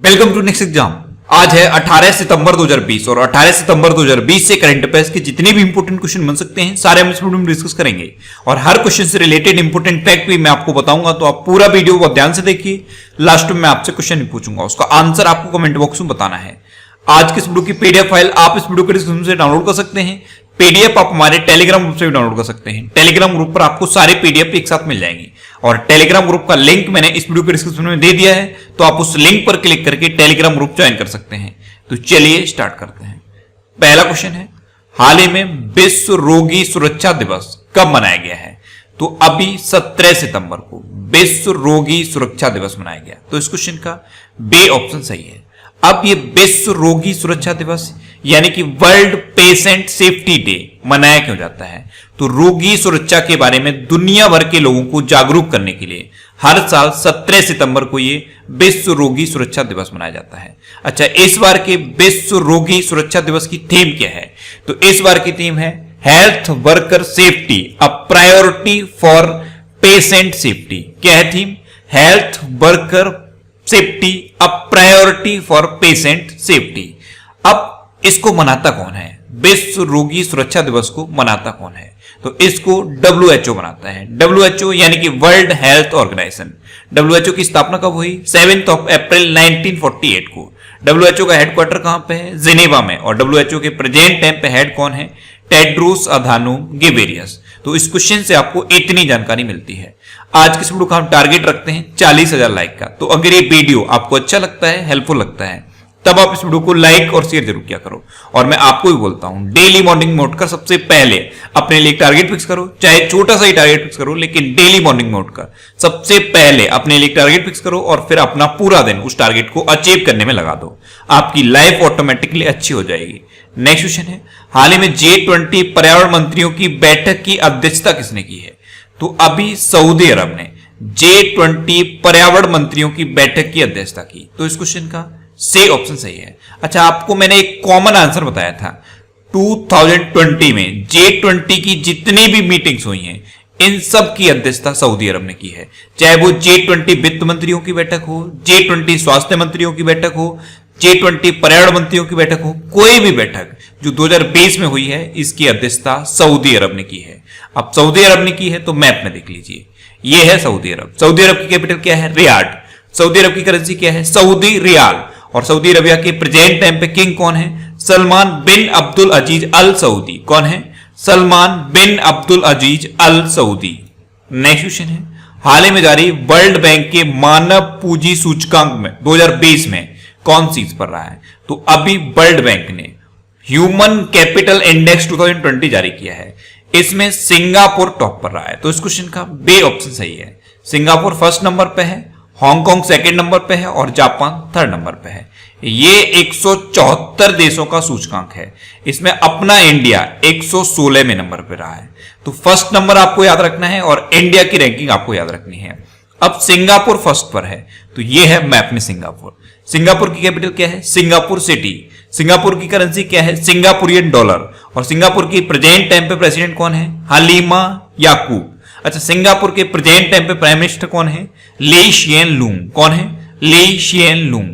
Welcome to next exam. आज है 18 सितंबर 2020 और 18 सितंबर 2020 से करंट अफेयर्स के जितने भी इंपोर्टेंट क्वेश्चन बन सकते हैं सारे हम इस वीडियो में डिस्कस करेंगे और हर क्वेश्चन से रिलेटेड इंपोर्टेंट फैक्ट भी मैं आपको बताऊंगा, तो आप पूरा वीडियो बहुत ध्यान से देखिए। लास्ट में मैं आपसे क्वेश्चन भी पूछूंगा, उसका आंसर आपको कमेंट बॉक्स में बताना है। आज की इस वीडियो की पीडीएफ फाइल आप इस वीडियो के डिस्क्रिप्शन से डाउनलोड कर सकते हैं। पीडीएफ आप हमारे टेलीग्राम ग्रुप से भी डाउनलोड कर सकते हैं। टेलीग्राम ग्रुप पर आपको सारे पीडीएफ एक साथ मिल जाएंगे और टेलीग्राम ग्रुप का लिंक मैंने इस वीडियो के डिस्क्रिप्शन में दे दिया है, तो आप उस लिंक पर क्लिक करके टेलीग्राम ग्रुप ज्वाइन कर सकते हैं। तो चलिए स्टार्ट करते हैं। पहला क्वेश्चन है, हाल ही में विश्व रोगी सुरक्षा दिवस कब मनाया गया है? तो अभी 17 सितंबर को विश्व रोगी सुरक्षा दिवस मनाया गया। तो इस क्वेश्चन का बी ऑप्शन सही है। अब ये विश्व रोगी सुरक्षा दिवस यानी कि वर्ल्ड पेशेंट सेफ्टी डे मनाया क्यों जाता है? तो रोगी सुरक्षा के बारे में दुनिया भर के लोगों को जागरूक करने के लिए हर साल 17 सितंबर को ये विश्व रोगी सुरक्षा दिवस मनाया जाता है। अच्छा, इस बार के विश्व रोगी सुरक्षा दिवस की थीम क्या है? तो इस बार की थीम है health worker safety a priority for patient safety. क्या है theme? Health worker safety a priority for patient safety. अब इसको मनाता कौन है? विश्व रोगी सुरक्षा दिवस को मनाता कौन है? तो इसको WHO मनाता है। WHO यानी कि वर्ल्ड हेल्थ ऑर्गेनाइजेशन। WHO की स्थापना कब हुई? 7 अप्रैल 1948 को। WHO का हेडक्वार्टर कहां पे है? जिनेवा में। और WHO के प्रेजेंट टाइम पे हेड कौन है? Tedros Adhanom Ghebreyesus. तो इस क्वेश्चन से आपको इतनी जानकारी मिलती है। आज की वीडियो का हम टारगेट रखते हैं 40,000 लाइक का। तो अगर ये वीडियो आपको अच्छा लगता है, हेल्पफुल लगता है, तब आप इस वीडियो को लाइक और शेयर जरूर किया करो। और मैं आपको भी बोलता हूं, डेली मॉर्निंग मोड का सबसे पहले अपने लिए टारगेट फिक्स करो, चाहे छोटा सा ही टारगेट फिक्स करो, लेकिन डेली मॉर्निंग मोड का सबसे पहले अपने लिए टारगेट फिक्स करो और फिर अपना पूरा दिन उस टारगेट को अचीव करने में लगा दो। आपकी लाइफ ऑटोमेटिकली अच्छी हो जाएगी। नेक्स्ट क्वेश्चन है, हाल ही में G20 पर्यावरण मंत्रियों की बैठक की अध्यक्षता किसने की है? तो अभी सऊदी अरब ने G20 पर्यावरण मंत्रियों की बैठक की अध्यक्षता की। तो इस क्वेश्चन का सी ऑप्शन सही है। अच्छा, आपको मैंने एक कॉमन आंसर बताया था। 2020 में G20 की जितनी भी मीटिंग्स हुई हैं, इन सब की अध्यक्षता सऊदी अरब ने की है। चाहे वो G20 वित्त मंत्रियों की बैठक हो, G20 स्वास्थ्य मंत्रियों की बैठक हो, G20 पर्यावरण मंत्रियों की बैठक हो, कोई भी बैठक जो 2020 में हुई है, इसकी अध्यक्षता सऊदी अरब ने की है। अब सऊदी अरब ने की है तो मैप में देख लीजिए, ये है सऊदी अरब। सऊदी अरब की कैपिटल क्या है? रियाद। सऊदी अरब की करेंसी क्या है? Saudi riyal. और सऊदी अरबिया के प्रेजेंट टाइम पे किंग कौन है? Salman bin Abdul Aziz Al Saudi. कौन है? Salman bin Abdul Aziz Al Saudi. Next question है, हाल ही में जारी वर्ल्ड बैंक के मानव पूंजी सूचकांक में 2020 में कौन सी पर रहा है? तो अभी वर्ल्ड बैंक ने ह्यूमन कैपिटल इंडेक्स 2020 जारी किया है। इसमें सिंगापुर टॉप पर रहा है। तो इस क्वेश्चन का बी ऑप्शन सही है। सिंगापुर फर्स्ट नंबर पे है, हांगकांग सेकंड नंबर पे है और जापान थर्ड नंबर पे है। ये 174 देशों का सूचकांक है। इसमें अपना इंडिया 116 में नंबर पे रहा है। तो फर्स्ट नंबर आपको याद रखना है और इंडिया की रैंकिंग आपको याद रखनी है। अब सिंगापुर फर्स्ट पर है, तो ये है मैप में सिंगापुर। सिंगापुर की कैपिटल क्या है? Singapore city. सिंगापुर की करेंसी क्या है? Singaporean dollar. और सिंगापुर की प्रेजेंट टाइम पे प्रेसिडेंट कौन है? हलीमा याकूब। अच्छा, सिंगापुर के प्रेजेंट टाइम पे प्राइम मिनिस्टर कौन है? ली शिएन लूंग। कौन है? ली शिएन लूंग।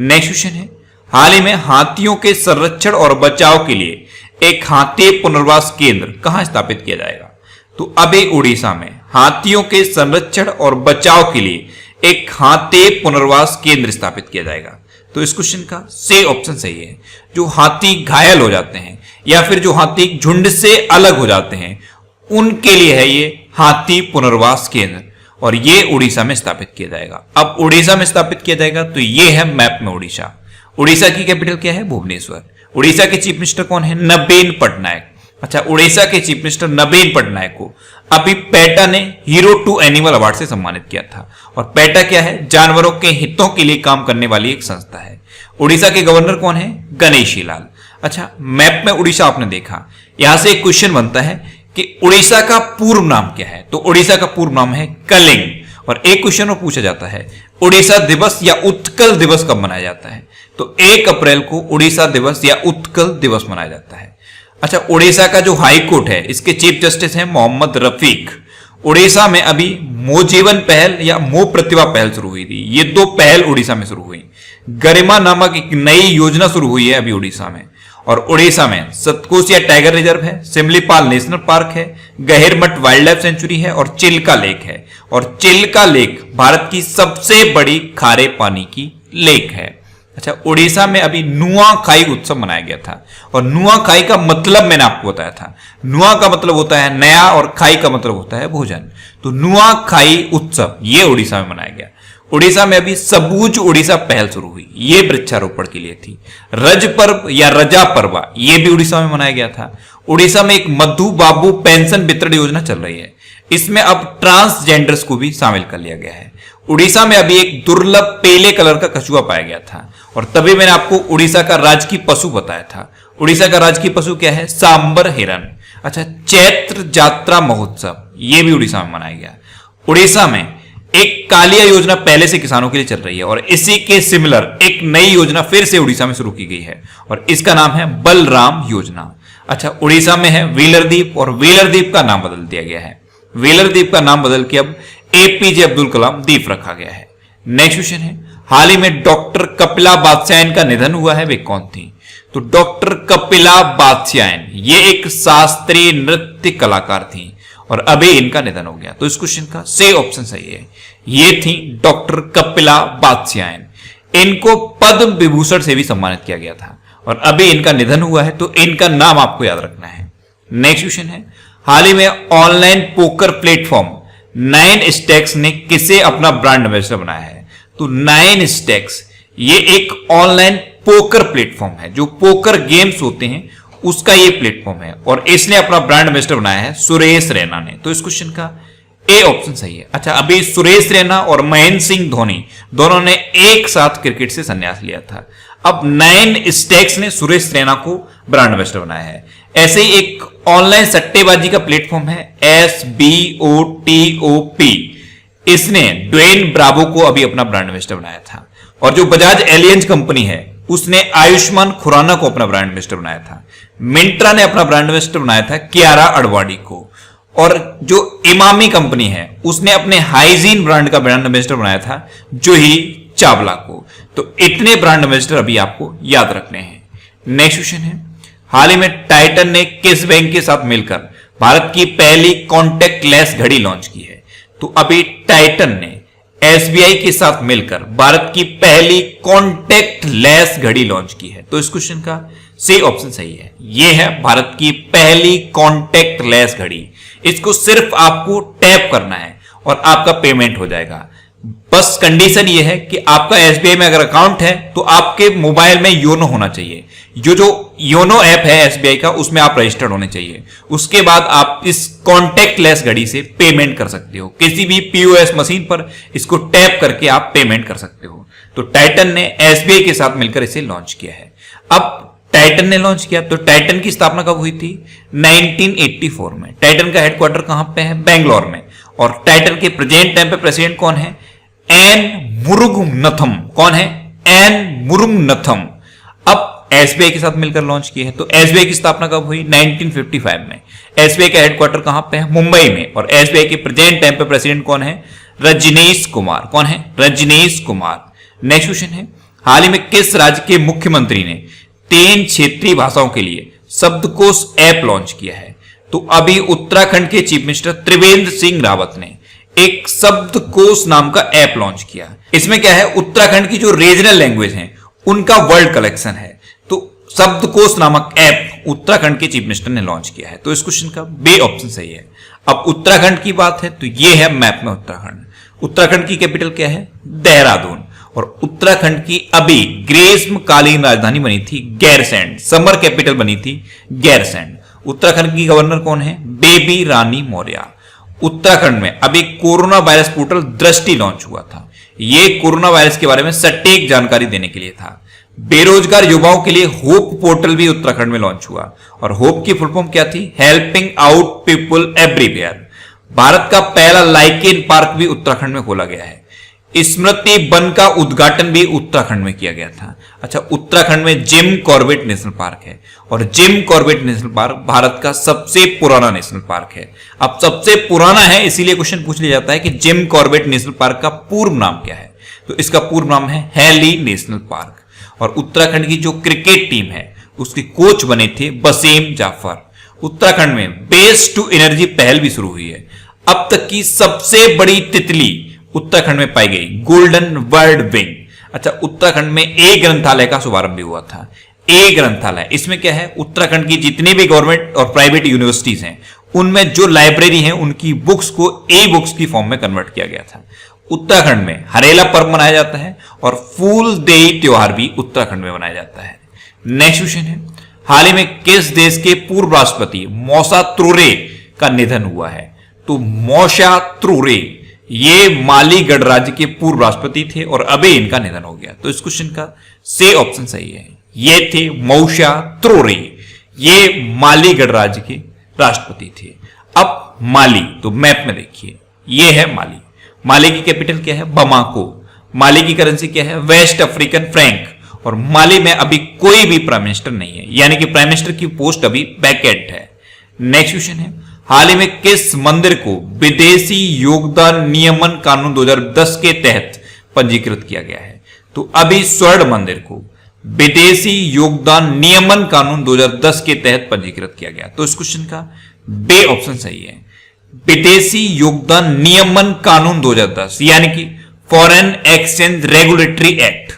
नेक्स्ट क्वेश्चन है, हाल ही में हाथियों के संरक्षण और बचाव के लिए एक हाथी पुनर्वास केंद्र कहां स्थापित किया जाएगा? तो अभी उड़ीसा में हाथियों के संरक्षण और बचाव के लिए एक हाथी पुनर्वास केंद्र स्थापित किया जाएगा। तो इस क्वेश्चन का सी ऑप्शन सही है। जो हाथी घायल हो जाते हैं या फिर जो हाथी झुंड से अलग हो जाते हैं, उनके लिए है ये हाथी पुनर्वास केंद्र और ये उड़ीसा में स्थापित किया जाएगा। अब उड़ीसा में स्थापित किया जाएगा तो ये है मैप में उड़ीसा। उड़ीसा की कैपिटल क्या है? भुवनेश्वर। उड़ीसा के चीफ मिनिस्टर कौन है? नवीन पटनायक। अच्छा, उड़ीसा के चीफ मिनिस्टर नवीन पटनायक को अभी पेटा ने हीरो टू एनिमल अवार्ड से सम्मानित किया था। और पेटा क्या है? जानवरों के हितों के लिए काम करने वाली एक संस्था है। उड़ीसा के गवर्नर कौन है? गणेशी लाल। अच्छा, मैप में उड़ीसा आपने देखा, यहां से एक क्वेश्चन बनता है कि उड़ीसा का पूर्व नाम क्या है? तो उड़ीसा का पूर्व नाम है कलिंग। और एक क्वेश्चन और पूछा जाता है, उड़ीसा दिवस या उत्कल दिवस कब मनाया जाता है? तो 1 अप्रैल को उड़ीसा दिवस या उत्कल दिवस मनाया जाता है। अच्छा, उड़ीसा का जो हाई कोर्ट है, इसके चीफ जस्टिस हैं मोहम्मद रफीक। उड़ीसा में अभी मो जीवन पहल या मो प्रतिभा पहल शुरू हुई थी। ये 2 पहल उड़ीसा में शुरू हुई। गरिमा नामक एक नई योजना शुरू हुई है अभी उड़ीसा में। और उड़ीसा में सतकोसिया टाइगर रिजर्व है, सिमलीपाल नेशनल पार्क है, गहिरमठ वाइल्ड लाइफ सेंचुरी है और चिल्का लेक है। और चिल्का लेक भारत की सबसे बड़ी खारे पानी की लेक है। अच्छा, उड़ीसा में अभी नुआखाई उत्सव मनाया गया था। और नुआखाई का मतलब मैंने आपको बताया था, नुआ का मतलब होता है नया और खाई का मतलब होता है भोजन। तो नुआखाई उत्सव ये उड़ीसा में मनाया गया। उड़ीसा में अभी सबूज उड़ीसा पहल शुरू हुई, ये वृक्षारोपण के लिए थी। रज पर्व या रजा पर्वा ये भी उड़ीसा में मनाया गया था। उड़ीसा में एक मधु बाबू पेंशन वितरण योजना चल रही है, इसमें अब ट्रांसजेंडर्स को भी शामिल कर लिया गया है। उड़ीसा में अभी एक दुर्लभ पेले कलर का कछुआ पाया गया था। और तभी मैंने आपको उड़ीसा का राजकीय पशु बताया था। उड़ीसा का राजकीय पशु क्या है? सांबर हिरन। अच्छा, चैत्र यात्रा महोत्सव ये भी उड़ीसा में मनाया गया। उड़ीसा में एक कालिया योजना पहले से किसानों के लिए चल रही है और इसी के सिमिलर एक नई योजना फिर से उड़ीसा में शुरू की गई है और इसका नाम है बलराम योजना। अच्छा, उड़ीसा में है व्हीलर द्वीप और व्हीलर द्वीप का नाम बदल दिया गया है। व्हीलर द्वीप का नाम बदल के अब एपीजे अब्दुल कलाम द्वीप रखा गया है। नेक्स्ट क्वेश्चन है, हाल ही में डॉक्टर कपिला बात्स्यायन का निधन हुआ है, वे कौन थी? तो डॉक्टर कपिला बात्स्यायन ये एक शास्त्रीय नृत्य कलाकार थी और अभी इनका निधन हो गया। तो इस क्वेश्चन का सही ऑप्शन सही है, ये थी डॉक्टर कपिला बात्स्यायन। इनको पद्म विभूषण से भी सम्मानित किया गया था और अभी इनका निधन हुआ है, तो इनका नाम आपको याद रखना है। नेक्स्ट क्वेश्चन है, हाल ही में ऑनलाइन पोकर प्लेटफॉर्म 9stacks ने किसे अपना ब्रांड एम्बेसडर बनाया है? तो 9stacks ये एक ऑनलाइन पोकर प्लेटफॉर्म है, जो पोकर गेम्स होते हैं उसका ये प्लेटफॉर्म है और इसने अपना ब्रांड एम्बेसडर बनाया है सुरेश रैना ने। तो इस क्वेश्चन का ए ऑप्शन सही है। अच्छा, अभी सुरेश रैना और महेंद्र सिंह धोनी दोनों ने एक साथ क्रिकेट से संन्यास लिया था। अब 9stacks ने सुरेश रैना को ब्रांड एम्बेसडर बनाया है। ऐसे ही एक ऑनलाइन सट्टेबाजी का प्लेटफॉर्म है SBOTOP, इसने ड्वेन ब्रावो को अभी अपना ब्रांड एम्बेसडर बनाया था। और जो बजाज एलियंज कंपनी है उसने आयुष्मान खुराना को अपना ब्रांड एम्बेसडर बनाया था। मिंत्रा ने अपना ब्रांड एम्बेसडर बनाया था कियारा अडवाणी को। और जो इमामी कंपनी है उसने अपने हाइजीन ब्रांड का ब्रांड एम्बेसडर बनाया था जूही चावला को। तो इतने ब्रांड एम्बेसडर अभी आपको याद रखने हैं। नेक्स्ट क्वेश्चन है, हाल ही में टाइटन ने किस बैंक के साथ मिलकर भारत की पहली कॉन्टैक्ट लेस घड़ी लॉन्च की है? तो अभी टाइटन ने एसबीआई के साथ मिलकर भारत की पहली कॉन्टैक्ट लेस घड़ी लॉन्च की है। तो इस क्वेश्चन का सी ऑप्शन सही है, यह है भारत की पहली कॉन्टैक्ट लेस घड़ी। इसको सिर्फ आपको टैप करना है और आपका पेमेंट हो जाएगा। बस कंडीशन यह है कि आपका एसबीआई में अगर अकाउंट है तो आपके मोबाइल में योनो होना चाहिए। जो योनो ऐप है एसबीआई का उसमें आप रजिस्टर्ड होने चाहिए। उसके बाद आप इस कॉन्टैक्ट लेस घड़ी से पेमेंट कर सकते हो। किसी भी पीओएस मशीन पर इसको टैप करके आप पेमेंट कर सकते हो। तो टाइटन ने एसबीआई के साथ मिलकर इसे लॉन्च किया है। अब टाइटन ने लॉन्च किया तो टाइटन की स्थापना कब हुई थी? 1984 में। टाइटन का हेडक्वार्टर कहां पे है? बेंगलोर में। और टाइटन के प्रेजेंट टाइम पे प्रेसिडेंट कौन है? एन मुरुगनथम। कौन है? एन मुरुगनथम। अब एसबीआई के साथ मिलकर लॉन्च की है। तो एसबीआई की स्थापना कब हुई? 1955 में। एसबीआई का हेडक्वार्टर कहां पे है? मुंबई में। और एसबीआई के प्रेजेंट टाइम पे प्रेसिडेंट कौन है? रजनीश कुमार। कौन है? रजनीश कुमार। नेक्स्ट क्वेश्चन है, हाल ही में किस राज्य के मुख्यमंत्री ने 3 क्षेत्रीय भाषाओं के लिए शब्दकोश ऐप लॉन्च किया है? तो अभी उत्तराखंड के चीफ मिनिस्टर त्रिवेंद्र सिंह रावत ने एक शब्दकोश नाम का ऐप लॉन्च किया। इसमें क्या है? उत्तराखंड की जो रीजनल लैंग्वेज है उनका वर्ल्ड कलेक्शन है। तो शब्दकोश नामक ऐप उत्तराखंड के चीफ मिनिस्टर ने लॉन्च किया है। तो इस क्वेश्चन का बी ऑप्शन सही है। अब उत्तराखंड की बात है तो यह है मैप में उत्तराखंड। उत्तराखंड की कैपिटल क्या है? देहरादून। और उत्तराखंड की अभी ग्रीष्मकालीन राजधानी बनी थी गैरसैंड। समर कैपिटल बनी थी गैरसैंड। उत्तराखंड की गवर्नर कौन है? बेबी रानी मौर्य। उत्तराखंड में अभी कोरोना वायरस पोर्टल दृष्टि लॉन्च हुआ था। यह कोरोना वायरस के बारे में सटीक जानकारी देने के लिए था। बेरोजगार युवाओं के लिए होप पोर्टल भी उत्तराखंड में लॉन्च हुआ। और होप की फुल फॉर्म क्या थी? Helping out people everywhere. Bharat का पहला लाइकेन पार्क भी उत्तराखंड में खोला गया है। स्मृति वन का उद्घाटन भी उत्तराखंड में किया गया था। अच्छा, उत्तराखंड में जिम कॉर्बेट नेशनल पार्क है और Jim Corbett national park Bharat का सबसे पुराना नेशनल पार्क है। अब सबसे पुराना है इसीलिए क्वेश्चन पूछ लिया जाता है कि जिम कॉर्बेट नेशनल पार्क का पूर्व नाम क्या है? तो तो इसका पूर्ण नाम है हैली नेशनल पार्क। और उत्तराखंड की जो क्रिकेट टीम है उसके कोच बने थे वसीम जाफर। उत्तराखंड में वेस्ट टू एनर्जी पहल भी शुरू हुई है। अब तक की सबसे बड़ी तितली उत्तराखंड में पाई गई, गोल्डन बर्ड विंग। अच्छा, उत्तराखंड में ए ग्रंथालय का शुभारंभ भी हुआ था। ए ग्रंथालय, इसमें क्या है, उत्तराखंड की जितनी भी गवर्नमेंट और प्राइवेट यूनिवर्सिटीज हैं उनमें जो लाइब्रेरी है उनकी बुक्स को ई बुक्स की फॉर्म में कन्वर्ट किया गया था। उत्तराखंड में हरेला पर्व मनाया जाता है और फूल देई त्योहार भी उत्तराखंड में मनाया जाता है। नेक्स्ट क्वेश्चन है, हाल ही में किस देश के पूर्व राष्ट्रपति मौसा त्रोरे का निधन हुआ है? तो मौसा त्रोरे ये माली गणराज्य के पूर्व राष्ट्रपति थे और अभी इनका निधन हो गया। तो इस क्वेश्चन का से ऑप्शन सही है, ये थे मौसा त्रोरे, ये माली गणराज्य के राष्ट्रपति थे। अब माली, तो मैप में देखिए ये है माली। माली की कैपिटल क्या है? बमाको। माली की करेंसी क्या है? West African franc. और माली में अभी कोई भी प्राइम मिनिस्टर नहीं है, यानी कि प्राइम मिनिस्टर की पोस्ट अभी वैकेंट है। नेक्स्ट क्वेश्चन है, हाल ही में किस मंदिर को विदेशी योगदान नियमन कानून 2010 के तहत पंजीकृत किया गया है? तो अभी स्वर्ण मंदिर को विदेशी योगदान नियमन कानून 2010 के तहत पंजीकृत किया गया। तो इस क्वेश्चन का बे ऑप्शन सही है, विदेशी योगदान नियमन कानून 2010, यानी कि फॉरेन एक्सचेंज रेगुलेटरी एक्ट।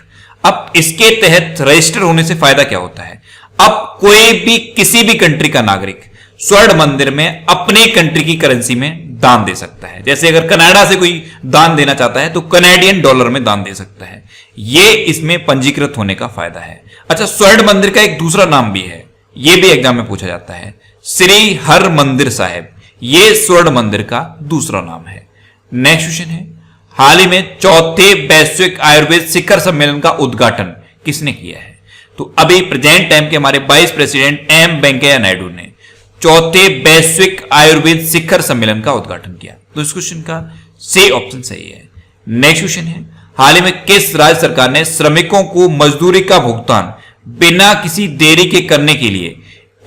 अब इसके तहत रजिस्टर होने से फायदा क्या होता है? अब कोई भी किसी भी कंट्री का नागरिक स्वर्ण मंदिर में अपने कंट्री की करेंसी में दान दे सकता है। जैसे अगर कनाडा से कोई दान देना चाहता है तो कनेडियन डॉलर में दान दे सकता है। ये इसमें पंजीकृत होने का फायदा है। अच्छा, स्वर्ण मंदिर का एक दूसरा नाम भी है, यह भी एग्जाम में पूछा जाता है, श्री हर मंदिर साहिब। यह स्वर्ण मंदिर का दूसरा नाम है। नेक्स्ट क्वेश्चन है, हाल ही में चौथे वैश्विक आयुर्वेद शिखर सम्मेलन का उद्घाटन किसने किया है? तो अभी प्रेजेंट टाइम के हमारे vice president M Venkaiah Naidu ने चौथे वैश्विक आयुर्वेद शिखर सम्मेलन का उद्घाटन किया। तो इस क्वेश्चन का से ऑप्शन सही है। नेक्स्ट क्वेश्चन है, हाल ही में किस राज्य सरकार ने श्रमिकों को मजदूरी का भुगतान बिना किसी देरी के करने के लिए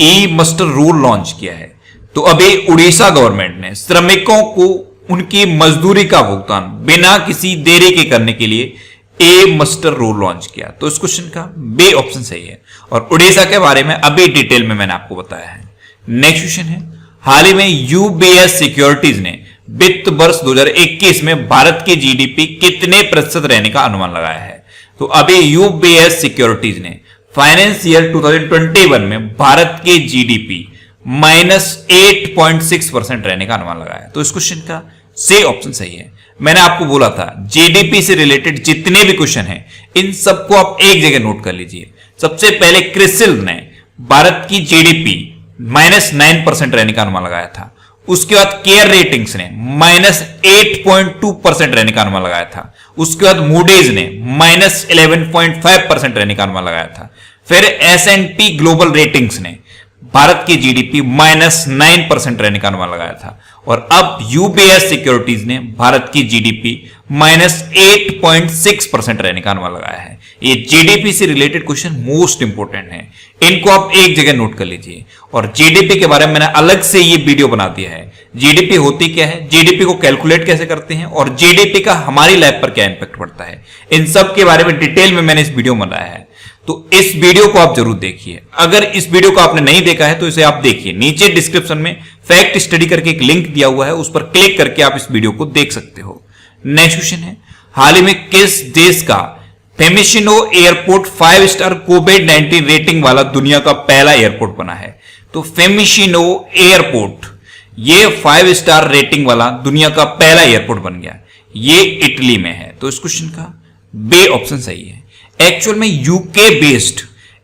ई मस्टर रूल लॉन्च किया है? तो अभी उड़ीसा गवर्नमेंट ने श्रमिकों को उनकी मजदूरी का भुगतान बिना किसी देरी के करने के लिए ए मस्टर रूल लॉन्च किया। तो इस क्वेश्चन का बे ऑप्शन सही है और उड़ीसा के बारे में अभी डिटेल में मैंने आपको बताया है। नेक्स्ट क्वेश्चन है, हाल ही में यूबीएस सिक्योरिटीज ने वित्त वर्ष 2021 में भारत की जीडीपी कितने प्रतिशत रहने का अनुमान लगाया है? तो अभी यूबीएस सिक्योरिटीज ने फाइनेंस ईयर 2021 में भारत के जीडीपी -8.6% रहने का अनुमान लगाया है। तो इस क्वेश्चन का से ऑप्शन सही है। मैंने आपको बोला था जीडीपी से रिलेटेड जितने भी क्वेश्चन हैं इन सबको आप एक जगह नोट कर लीजिए। सबसे पहले क्रिसिल ने भारत की जीडीपी -9% रहने का अनुमान लगाया था। उसके बाद केयर रेटिंग्स ने -8.2% रहने का अनुमान लगाया था। उसके बाद मूडीज ने -11.5% रहने का अनुमान लगाया था। फिर S&P ग्लोबल रेटिंग्स ने भारत की जीडीपी -9% रहने का अनुमान लगाया था। और अब यूबीएस सिक्योरिटीज ने भारत की जीडीपी -8.6% रहने का अनुमान लगाया है। ये जीडीपी से रिलेटेड क्वेश्चन मोस्ट इंपोर्टेंट है, इनको आप एक जगह नोट कर लीजिए। और जीडीपी के बारे में मैंने अलग से ये वीडियो बना दिया है। जीडीपी होती क्या है, जीडीपी को कैलकुलेट कैसे करते हैं और जीडीपी का हमारी लाइफ पर क्या इंपैक्ट पड़ता है, इन सब के बारे में डिटेल में मैंने इस वीडियो में बनाया है। तो इस वीडियो को आप जरूर देखिए। अगर इस वीडियो को आपने नहीं देखा है तो इसे आप देखिए, नीचे डिस्क्रिप्शन में फैक्ट स्टडी करके एक लिंक दिया हुआ है, उस पर क्लिक करके आप इस वीडियो को देख सकते हो। नेक्स्ट क्वेश्चन है, हाल ही में किस देश का फेमिशिनो एयरपोर्ट 5 स्टार कोविड-19 रेटिंग वाला दुनिया का पहला एयरपोर्ट बना है? तो फेमिशिनो एयरपोर्ट ये 5 स्टार रेटिंग वाला दुनिया का पहला एयरपोर्ट बन गया। ये इटली में है। तो इस क्वेश्चन का बे ऑप्शन सही है। एक्चुअल में यूके बेस्ड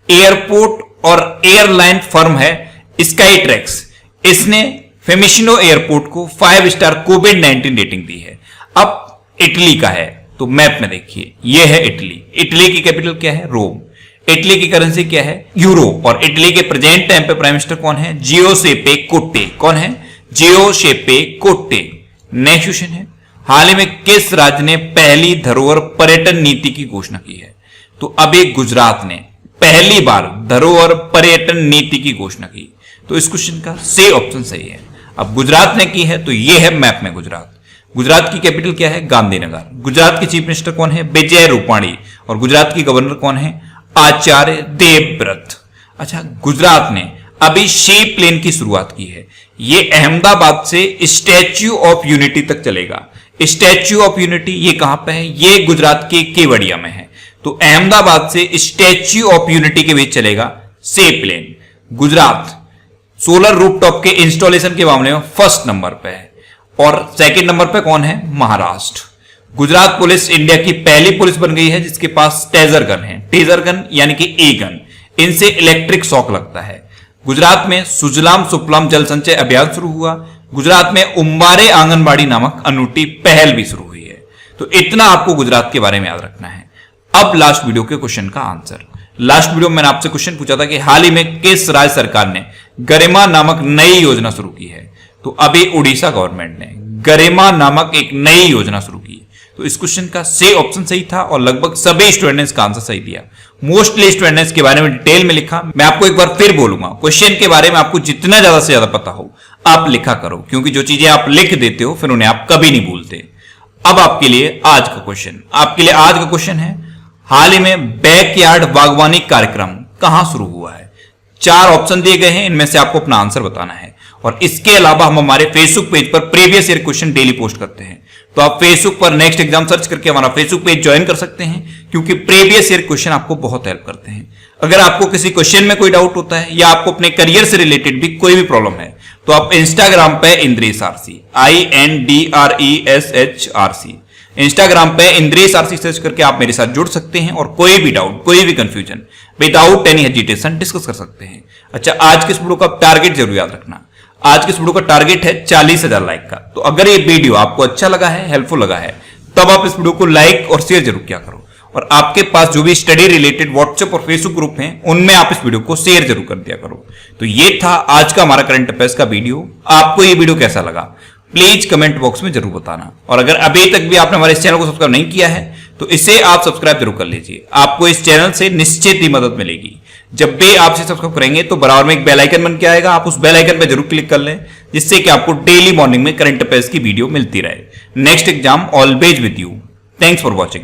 एयरपोर्ट और एयरलाइन फर्म है स्काईट्रैक्स, इसने फेमिशिनो एयरपोर्ट को 5 स्टार कोविड-19 रेटिंग दी है। अब इटली का है तो मैप में देखिए, यह है इटली। इटली की कैपिटल क्या है? रोम। इटली की करेंसी क्या है? यूरो। और इटली के प्रेजेंट टाइम पे प्राइम मिनिस्टर कौन है? जियोसेपे कोट्टे। कौन है? जियोसेपे कोट्टे। नेक्स्ट क्वेश्चन है, हाल ही में किस राज्य ने पहली धरोहर पर्यटन नीति की घोषणा की है? तो अभी गुजरात ने पहली बार धरोहर पर्यटन नीति की घोषणा की। तो इस क्वेश्चन का से ऑप्शन सही है। अब गुजरात ने की है तो यह है मैप में गुजरात। गुजरात की कैपिटल क्या है? गांधीनगर। गुजरात के चीफ मिनिस्टर कौन है? विजय रूपाणी। और गुजरात की गवर्नर कौन है? आचार्य देवव्रत। अच्छा, गुजरात ने अभी शी प्लेन की शुरुआत की है। ये अहमदाबाद से स्टैच्यू ऑफ यूनिटी तक चलेगा। स्टैच्यू ऑफ यूनिटी ये कहां पे है? ये गुजरात के केवड़िया में है। तो अहमदाबाद से स्टैच्यू ऑफ यूनिटी के बीच चलेगा सी प्लेन। गुजरात सोलर रूफटॉप के इंस्टॉलेशन के मामले में फर्स्ट नंबर पे है। और सेकंड नंबर पे कौन है? महाराष्ट्र। गुजरात पुलिस इंडिया की पहली पुलिस बन गई है जिसके पास टेजर गन है। टेजर गन यानी कि ए गन, इनसे इलेक्ट्रिक शॉक लगता है। गुजरात में सुजलाम सुफलाम जल संचय अभियान शुरू हुआ। गुजरात में उम्बारे आंगनबाड़ी नामक अनूठी पहल भी शुरू हुई है। तो इतना आपको गुजरात के बारे में याद रखना है। अब लास्ट वीडियो के क्वेश्चन का आंसर। लास्ट वीडियो में मैंने आपसे क्वेश्चन पूछा था कि हाल ही में किस राज्य सरकार ने गरिमा नामक नई योजना शुरू की है? तो अभी उड़ीसा गवर्नमेंट ने गरिमा नामक एक नई योजना शुरू की। तो इस क्वेश्चन का सी ऑप्शन सही था और लगभग सभी स्टूडेंट ने इसका आंसर सही दिया। मोस्टली स्टूडेंट ने इसके बारे में डिटेल में लिखा। मैं आपको एक बार फिर बोलूंगा, क्वेश्चन के बारे में आपको जितना ज्यादा से ज्यादा पता हो आप लिखा करो, क्योंकि जो चीजें आप लिख देते हो फिर उन्हें आप कभी नहीं भूलते। अब आपके लिए आज का क्वेश्चन है, हाल ही में बैकयार्ड बागवानी कार्यक्रम कहां शुरू हुआ है? 4 ऑप्शन दिए गए हैं, इनमें से आपको अपना आंसर बताना है। और इसके अलावा हम हमारे फेसबुक पेज पर previous year question daily post करते हैं। तो आप फेसबुक पर नेक्स्ट एग्जाम सर्च करके हमारा फेसबुक पेज ज्वाइन कर सकते हैं, क्योंकि प्रीवियस ईयर क्वेश्चन आपको बहुत हेल्प करते हैं। अगर आपको किसी क्वेश्चन में कोई डाउट होता है या आपको अपने करियर से रिलेटेड भी कोई भी प्रॉब्लम है तो आप इंस्टाग्राम पे इंद्रेश आरसी INDRESHRC इंस्टाग्राम पे इंद्रेश आरसी सर्च करके आप मेरे साथ जुड़ सकते हैं और कोई भी डाउट, कोई भी confusion without any hesitation discuss कर सकते हैं। अच्छा, आज के इस वीडियो का टारगेट जरूर याद रखना। आज के इस वीडियो का टारगेट है 40,000 लाइक का। तो अगर ये वीडियो आपको अच्छा लगा है, हेल्पफुल लगा है, तब आप इस वीडियो को लाइक और शेयर जरूर किया करो। और आपके पास जो भी स्टडी रिलेटेड व्हाट्सएप और फेसबुक ग्रुप हैं उनमें आप इस वीडियो को शेयर जरूर कर दिया करो। तो ये था आज का हमारा करंट अफेयर्स का वीडियो। आपको ये वीडियो कैसा लगा प्लीज कमेंट बॉक्स में जरूर बताना। और अगर अभी तक भी आपने हमारे इस चैनल को सब्सक्राइब नहीं किया है तो इसे आप सब्सक्राइब जरूर कर लीजिए। आपको इस चैनल से निश्चित ही मदद मिलेगी। जब भी आप इसे सब्सक्राइब करेंगे तो बराबर में एक बेल आइकन बन के आएगा, आप उस बेल आइकन पर जरूर क्लिक कर लें, जिससे कि आपको डेली मॉर्निंग में करंट अफेयर्स की वीडियो मिलती रहे। Next exam always with you. Thanks for watching.